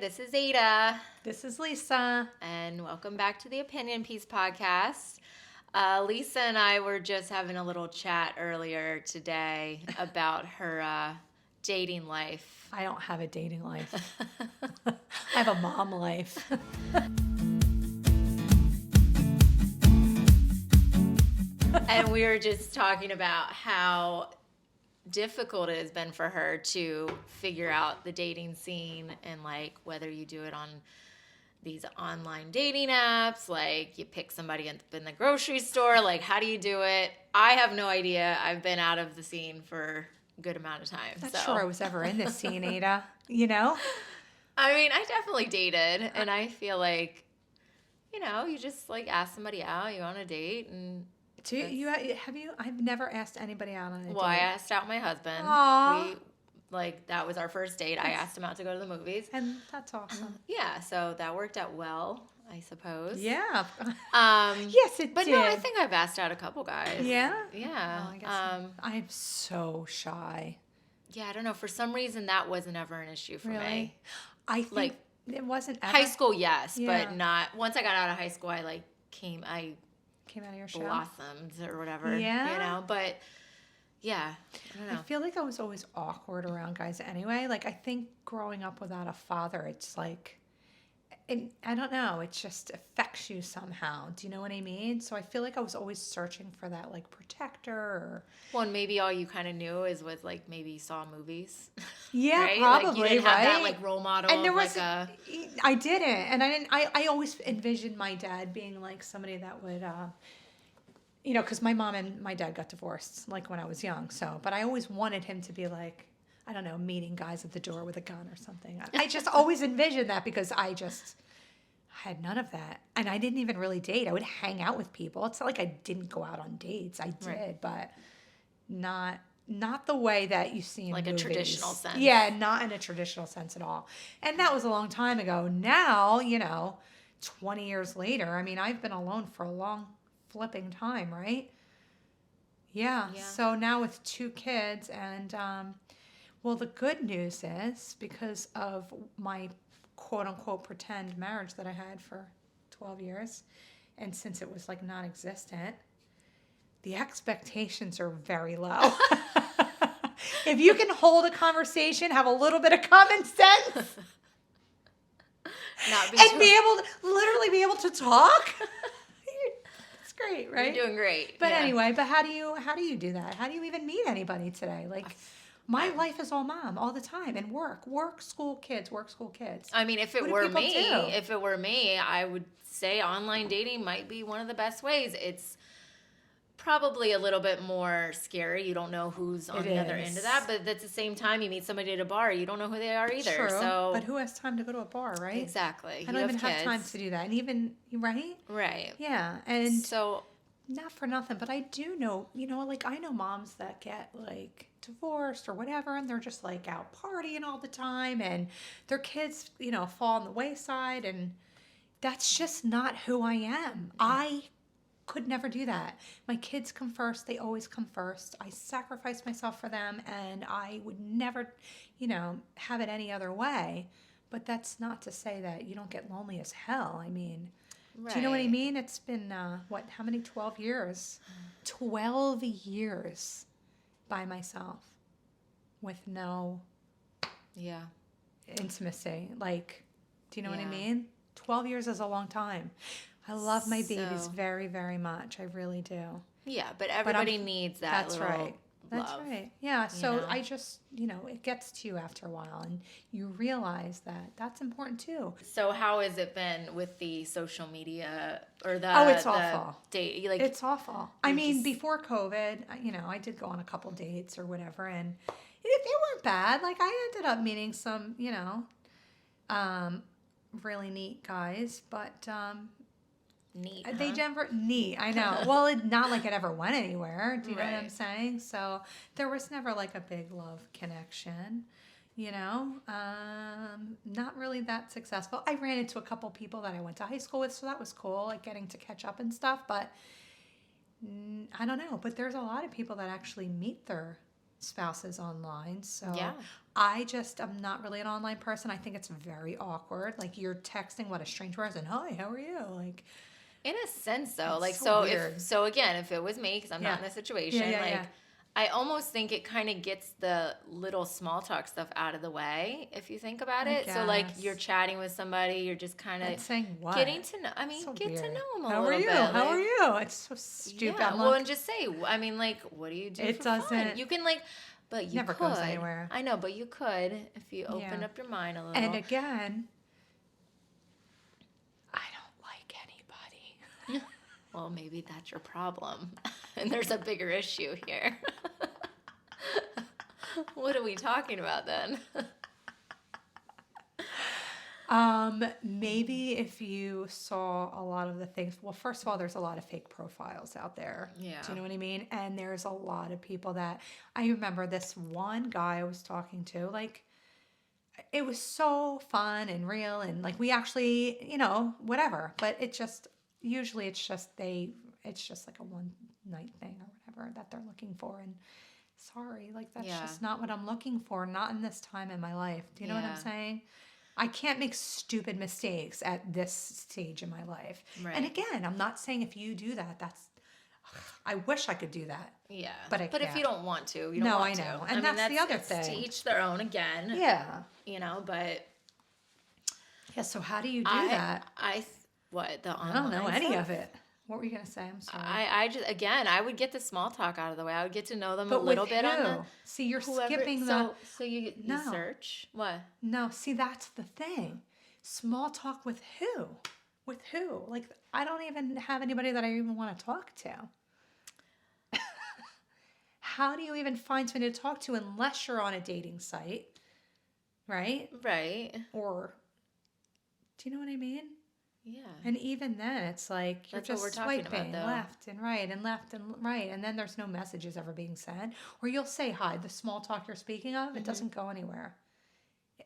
this is Ada. This is Lisa. And welcome back to the Opinion Piece podcast. Lisa and I were just having a little chat earlier today about her dating life. I don't have a dating life. I have a mom life. And we were just talking about how difficult it has been for her to figure out the dating scene and like whether you do it on these online dating apps, like you pick somebody up in the grocery store, like how do you do it? I have no idea. I've been out of the scene for a good amount of time. I'm not sure I was ever in this scene, Ada. You know? I mean, I definitely dated, and I feel like, you just like ask somebody out, you go on a date, and I've never asked anybody out on a date. well, I asked out my husband. Aww. That was our first date. I asked him out to go to the movies. And that's awesome. Yeah, so that worked out well, I suppose. Yeah. Yes, it but did. No, I think I've asked out a couple guys. Yeah? Yeah. Oh, I guess I'm so shy. Yeah, I don't know. For some reason, that wasn't ever an issue for me. I think it wasn't ever. High school, yes, Yeah. but not. Once I got out of high school, I came out of your shell. blossomed or whatever. Yeah. But yeah, I don't know. I feel like I was always awkward around guys anyway. Like, I think growing up without a father, it's like, I don't know, it just affects you somehow. Do you know what I mean? So I feel like I was always searching for that, like, protector or... Well, and maybe all you kind of knew was like, maybe you saw movies. Yeah, right? probably, like, you didn't have that, like, role model and there of, was, I didn't. And I always envisioned my dad being, like, somebody that would... because my mom and my dad got divorced, like, when I was young. So, but I always wanted him to be, like, I don't know, meeting guys at the door with a gun or something. I just always envisioned that because I had none of that. And I didn't even really date. I would hang out with people. It's not like I didn't go out on dates. I did, right. But not the way that you see in like movies. A traditional sense. Yeah, not in a traditional sense at all. And that was a long time ago. Now, 20 years later, I mean, I've been alone for a long flipping time, right? Yeah. So now with 2 kids and well, the good news is because of my quote unquote pretend marriage that I had for 12 years and since it was like non-existent, the expectations are very low. If you can hold a conversation, have a little bit of common sense literally be able to talk, great, right? You're doing great. But anyway, how do you do that? How do you even meet anybody today? Like, my life is all mom all the time and work, school, kids, work, school, kids. I mean, if it were me, I would say online dating might be one of the best ways. It's probably a little bit more scary. You don't know who's on the other end of that, but at the same time, you meet somebody at a bar, you don't know who they are either. True, so, but who has time to go to a bar, right? Exactly. I don't even have time to do that. And even, right? Right. Yeah. And so, not for nothing, but I do know, like I know moms that get like divorced or whatever, and they're just like out partying all the time, and their kids, fall on the wayside, and that's just not who I am. I could never do that. My kids come first. They always come first. I sacrifice myself for them, and I would never, have it any other way. But that's not to say that you don't get lonely as hell. I mean, right. Do you know what I mean? It's been, how many, 12 years? 12 years by myself with no intimacy. Like, do you know what I mean? 12 years is a long time. I love my babies very, very much. I really do. Yeah, but everybody needs that. That's little right. That's love, right. Yeah. So I just, it gets to you after a while, and you realize that that's important too. So how has it been with the social media or the? Oh, it's awful. Date, it's awful. I mean, before COVID, I did go on a couple dates or whatever, and they weren't bad. Like, I ended up meeting some, really neat guys, but neat. They never neat. I know. Well, not like it ever went anywhere. Do you know what I'm saying? So there was never like a big love connection. Not really that successful. I ran into a couple people that I went to high school with, so that was cool, like getting to catch up and stuff. But I don't know. But there's a lot of people that actually meet their spouses online. So Yeah. I'm not really an online person. I think it's very awkward. Like you're texting what a strange person, hi, how are you? Like, In a sense, though, it's like so weird. if it was me, because I'm not in Yeah. this situation, Yeah, like yeah. I almost think it kind of gets the little small talk stuff out of the way if you think about I it. So like guess. you're chatting with somebody, you're just kind But of saying what? getting to know. I mean, So get to weird. know them a How are little you? bit. How are Like, you? It's so stupid. yeah, I'm well, like, and just say. I mean, like, what do you do it for fun? doesn't. You can like, but you Never could. goes anywhere. I know, but you could if you open Yeah. up your mind a little. And again, I don't like anybody. Well, maybe that's your problem. And there's a bigger issue here. What are we talking about then? Maybe if you saw a lot of the things, well, first of all, there's a lot of fake profiles out there. Yeah. Do you know what I mean? And there's a lot of people that I remember this one guy I was talking to, like, it was so fun and real and like we actually, whatever. But usually it's just like a one night thing or whatever that they're looking for. And sorry, like that's Yeah. just not what I'm looking for, not in this time in my life. Do you know what I'm Yeah. saying? I can't make stupid mistakes at this stage in my life. Right. And again, I'm not saying if you do that, I wish I could do that. Yeah. But I if can't. you don't want to, you don't No, want I know. to. And that's the other it's to thing. each their own again. Yeah. But Yeah, so how do you do that? What, the I online don't know any stuff? of it. What were you going to say? I'm sorry. I just, again, I would get the small talk out of the way. I would get to know them But a little with bit on who? the See, you're whoever. skipping the. So you No. search what? No, see, that's the thing. Small talk with who? With who? Like, I don't even have anybody that I even want to talk to. How do you even find somebody to talk to unless you're on a dating site, right? Right. Or, do you know what I mean? Yeah. And even then, it's like you're That's what just we're talking about, swiping though. left and right, and then there's no messages ever being sent. Or you'll say hi. The small talk you're speaking of, it doesn't go anywhere.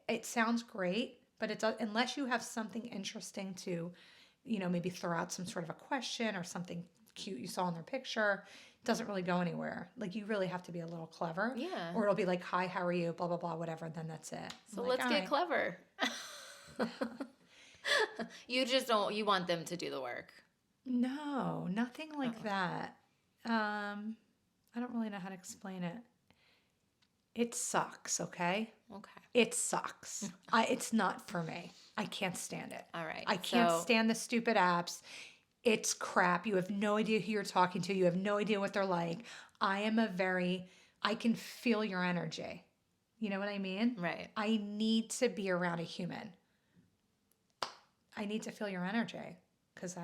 It sounds great, but it does unless you have something interesting to, maybe throw out some sort of a question or something cute you saw in their picture. It doesn't really go anywhere. Like you really have to be a little clever. Yeah. Or it'll be like, hi, how are you? Blah blah blah, whatever. And then that's it. So I'm like, let's all get right. clever. You just don't. You want them to do the work. No, nothing like that. I don't really know how to explain it. It sucks, okay? Okay. It sucks. It's not for me. I can't stand it. All right. I can't so, stand the stupid apps. It's crap. You have no idea who you're talking to. You have no idea what they're like. I can feel your energy. You know what I mean? Right. I need to be around a human. I need to feel your energy because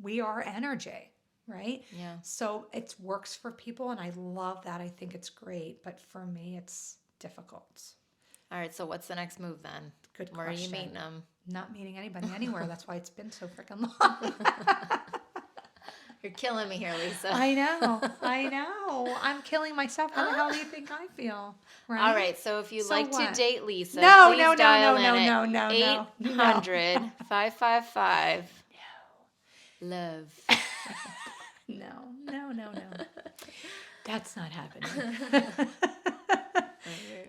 we are energy, right? Yeah. So it works for people and I love that. I think it's great, but for me it's difficult. All right. So what's the next move then? Good Where question. are you meeting them? Not meeting anybody anywhere. That's why it's been so freaking long. You're killing me here, Lisa. I know. I'm killing myself. How the hell do you think I feel? Right? All right. So if you'd So like what? to date Lisa, No, please no, dial no, in no, at no, no, no. 800-555 love. No. That's not happening.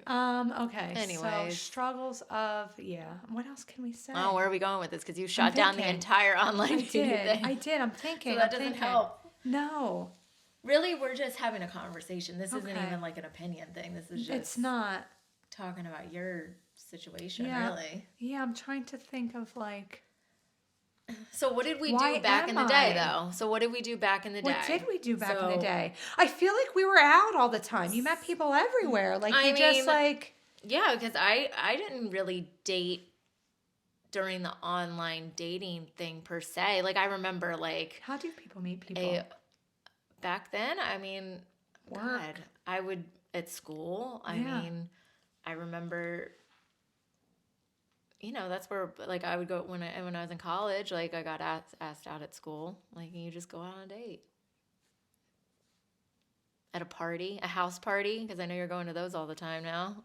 Okay. So Anyways. struggles of What else can we say? Oh, where are we going with this? Because you shot down the thinking. entire online dating thing. I did. I'm thinking. So that I'm doesn't thinking. help. No, Really, we're just having a conversation. This isn't Okay. even like an opinion thing. This is just it's not. talking about your situation, Yeah. really. Yeah, I'm trying to think of like. So what did we Why do back in am the day, I? though? So what did we do back in the day? What did we do back in the So- day? I feel like we were out all the time. You met people everywhere. Like I you just mean, like. Yeah, because I didn't really date during the online dating thing per se. Like I remember like How do people meet people? back then, I mean, Work. God, I would at school. I Yeah. mean, I remember, that's where like I would go when I was in college. Like I got asked out at school. Like you just go out on a date at a party, a house party, because I know you're going to those all the time now.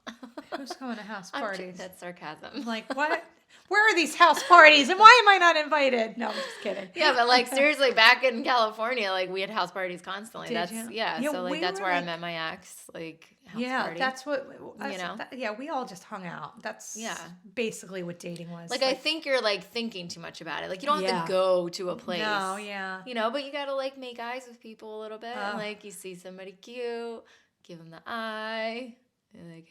Who's going to house I'm parties? That's sarcasm. Like what? Where are these house parties and why am I not invited? No, I'm just kidding. Yeah, but like seriously, back in California, like we had house parties constantly. Did That's you? yeah. Yeah, So like we that's were where I like, met my ex. Like house yeah, party. that's what, know? yeah, we all just hung out. That's Yeah. basically what dating was. Like I think you're like thinking too much about it. Like you don't have Yeah. to go to a place. No, yeah. You know, but you gotta like make eyes with people a little bit. Oh. Like you see somebody cute, give them the eye. And like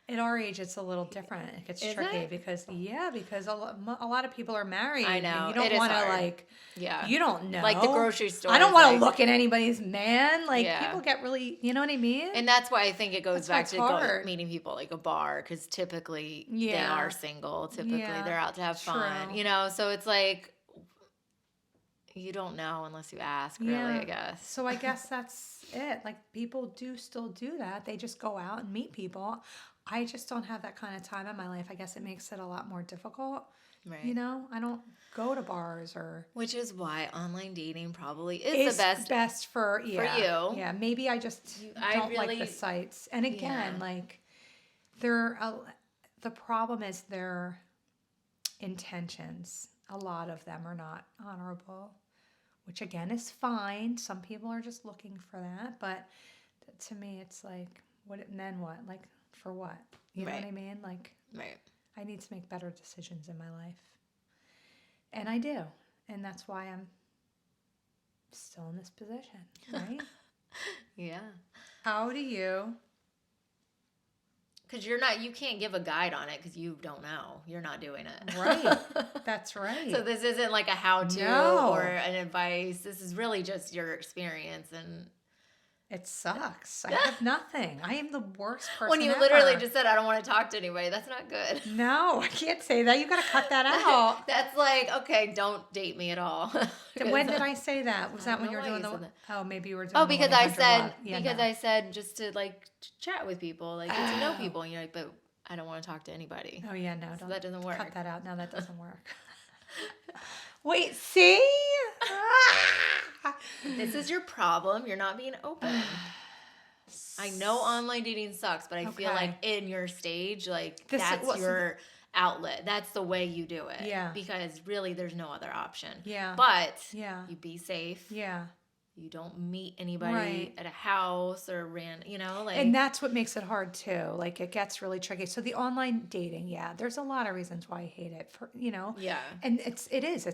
At our age, it's a little different. It gets Is tricky it? because a lot of people are married. I know, And you don't it is want to hard. like. Yeah. You don't know. Like the grocery store. I don't is, want to like- look at anybody's man. Like Yeah. people get really, you know what I mean? And that's why I think it goes That's why back it's to hard. meeting people at, like a bar because typically they Yeah. are single. Typically Yeah, they're out to have fun. true. You know, so it's like you don't know unless you ask, really, Yeah. I guess. So I guess that's it. Like people do still do that. They just go out and meet people. I just don't have that kind of time in my life. I guess it makes it a lot more difficult. Right. You know, I don't go to bars or. Which is why online dating probably is the best. Best for you. Yeah, maybe I just I don't like really- the sites. And again, Yeah. like the problem is their intentions. A lot of them are not honorable, which again is fine. Some people are just looking for that, but to me, it's like, and then what? Like for what? You know Right. what I mean? Like Right. I need to make better decisions in my life. And I do. And that's why I'm still in this position, right? Yeah. How do you? Because you can't give a guide on it because you don't know. You're not doing it. Right. That's right. So this isn't like a how-to No. or an advice. This is really just your experience. And It sucks. I have nothing. I am the worst person when you ever. literally just said, I don't want to talk to anybody, that's not good. No, I can't say that. You got to cut that out. That's like, okay, don't date me at all. When did I say that? Was I that don't when you were know why doing you the? said Oh, maybe you were doing. Oh, the because I 1-800 said love. Yeah, because no. I said just to like chat with people, like get to know Oh. people. And you're like, but I don't want to talk to anybody. Oh yeah, no, So don't that doesn't work. cut that out. No, that doesn't work. Wait, see? This is your problem. You're not being open. I know online dating sucks, but I feel Okay. like in your stage, like This- that's what's the- your outlet. That's the way you do it. Yeah. Because really, there's no other option. Yeah. But Yeah. you be safe. Yeah. You don't meet anybody Right. at a house or you know, like. And that's what makes it hard too. Like it gets really tricky. So the online dating, yeah, there's a lot of reasons why I hate it. For yeah. and it's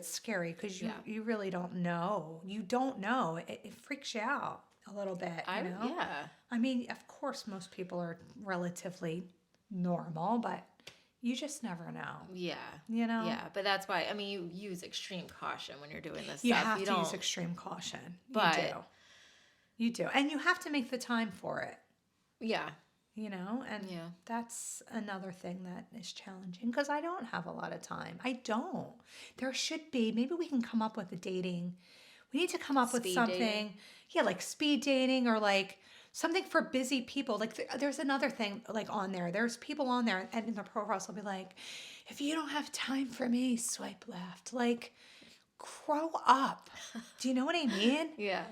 scary because Yeah. you really don't know. You don't know. It freaks you out a little bit. You know? Yeah. I mean, of course, most people are relatively normal, but you just never know. Yeah. You know. Yeah, but that's why I mean you use extreme caution when you're doing this You stuff. have You to don't. use extreme caution. But- you do. You do, and you have to make the time for it. Yeah. You know, and Yeah. that's another thing that is challenging because I don't have a lot of time. I don't. There should be. Maybe we can come up with a dating. We need to come up with Speed something. dating? Yeah, like speed dating or like something for busy people. Like there's another thing like on there. There's people on there and in their profiles will be like, if you don't have time for me, swipe left. Like, grow up. Do you know what I mean? Yeah.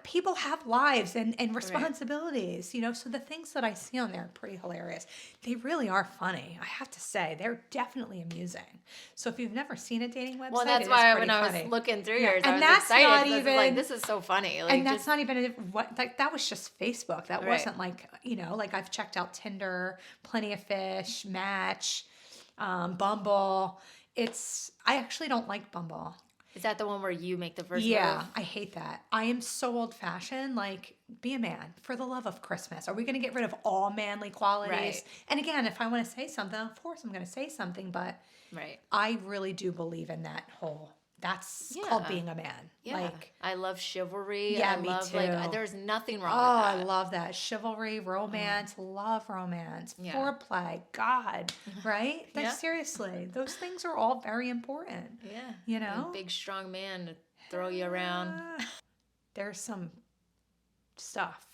People have lives and responsibilities, you know, so the things that I see on there are pretty hilarious. They really are funny. I have to say, they're definitely amusing. So if you've never seen a dating website, Well, that's it is why pretty when I funny. was looking through Yeah, yours, and I was that's excited. not 'cause I was even- like, this is so funny. Like, And that's just, not even that was just Facebook. That Right. wasn't like, you know, like I've checked out Tinder, Plenty of Fish, Match, Bumble. I actually don't like Bumble. is that the one where you make the first Yeah, move? I hate that. I am so old fashioned. Like, be a man for the love of Christmas. Are we going to get rid of all manly qualities? Right. And again, if I want to say something, of course I'm going to say something, but Right. I really do believe in that whole. That's called Yeah. being a man. Yeah. Like, I love chivalry. Yeah, I me love too. like there's nothing wrong oh, with I that. love that. Chivalry, romance, love romance, Yeah. foreplay, God, right? Like, Yeah. seriously, those things are all very important. Yeah. You A know? big strong man to throw you around. There's some stuff.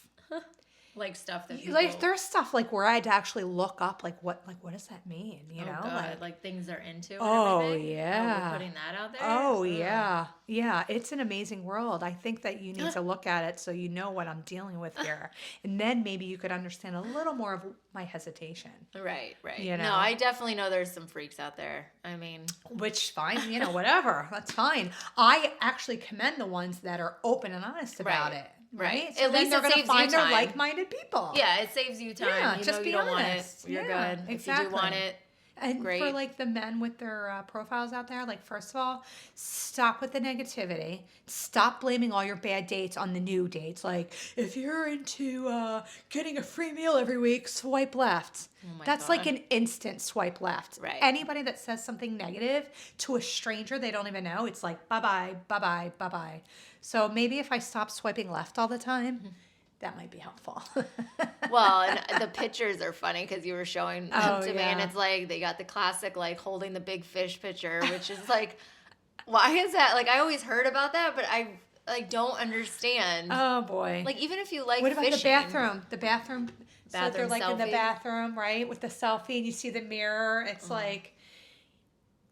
Like stuff that people... Like there's stuff like where I had to actually look up like what does that mean? You oh, know? God. Like things they're into and Oh, everything? yeah. Oh, we're putting that out there? Oh Ugh. yeah. Yeah, it's an amazing world. I think that you need to look at it so you know what I'm dealing with here. And then maybe you could understand a little more of my hesitation. Right, right. You know? No, I definitely know there's some freaks out there. I mean... Which fine, you know, whatever. That's fine. I actually commend the ones that are open and honest about Right. it. Right. Right? So At then least they're it going to saves you find their time. like-minded people. Yeah, it saves you time. Yeah, you just know be you don't honest. want it. You're Yeah, good. exactly. If you do want it, And great. for like the men with their profiles out there, like first of all, stop with the negativity. Stop blaming all your bad dates on the new dates. Like if you're into getting a free meal every week, swipe left. Oh my That's God. like an instant swipe left. Right. Anybody that says something negative to a stranger they don't even know, it's like bye bye, bye bye, bye bye. So maybe if I stop swiping left all the time, that might be helpful. Well, and the pictures are funny because you were showing them Oh, to me, and yeah. it's like they got the classic like holding the big fish picture, which is like, why is that? Like I always heard about that, but I like don't understand. Oh boy. Like even if you like What about fishing, the bathroom? The bathroom. So they're Bathroom like in the selfie? bathroom, right, with the selfie, and you see the mirror. It's like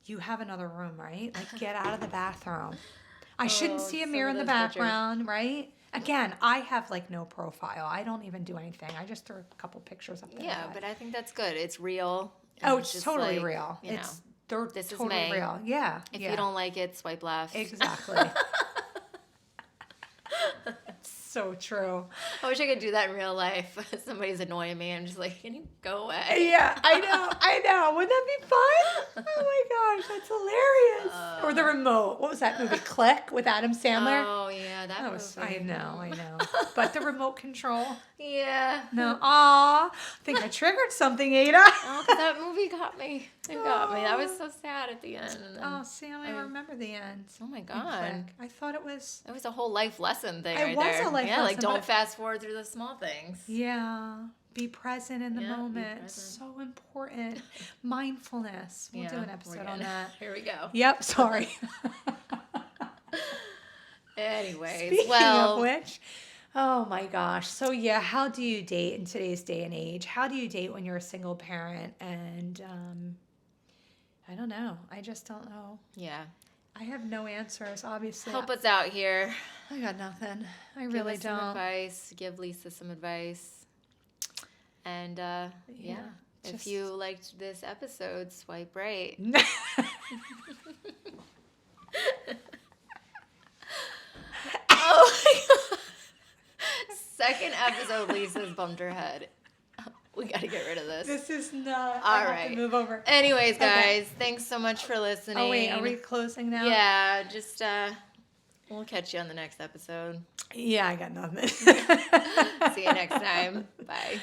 you have another room, right? Like get out of the bathroom. I shouldn't Oh, see a some mirror of in the those pictures. background, right? Again, I have like no profile. I don't even do anything. I just throw a couple pictures up there. Yeah, but I think that's good. It's real. oh, and it's just totally like, real. You know, It's they're this is totally me. real. Yeah. if yeah. you don't like it, swipe left. exactly. So true. I wish I could do that in real life. Somebody's annoying me. I'm just like, can you go away? Yeah, I know. Wouldn't that be fun? Oh my gosh, that's hilarious. Or the remote. What was that movie? Click with Adam Sandler. Oh yeah, that was. I know. But the remote control. Yeah. No, aw. I think I triggered something, Ada. Oh, 'cause that movie got me. It got me. That was so sad at the end. And then, Oh, Sam, I remember the end. oh my In god. Click. I thought it was. It was a whole life lesson thing It right was there. a life yeah, like lesson, don't but- fast forward through the small things. Yeah. Be present in the Yeah, be moment. present. So important. Mindfulness. We'll do Yeah, an we're episode good. on that. Here we go. Yep, sorry. Anyways, Speaking well, of which, oh my gosh. So yeah, how do you date in today's day and age? How do you date when you're a single parent? And I don't know. I just don't know. yeah. I have no answers, obviously. Help us out here. I got nothing. I Give really us some don't. advice. Give Lisa some advice. And yeah, if just- you liked this episode, swipe right. Oh my god. Second episode, Lisa's bumped her head. We gotta get rid of this. This is not. All I have right. to move over. Anyways, guys, Okay. thanks so much for listening. Oh wait, are we closing now? Yeah, just we'll catch you on the next episode. Yeah, I got nothing. See you next time. Bye.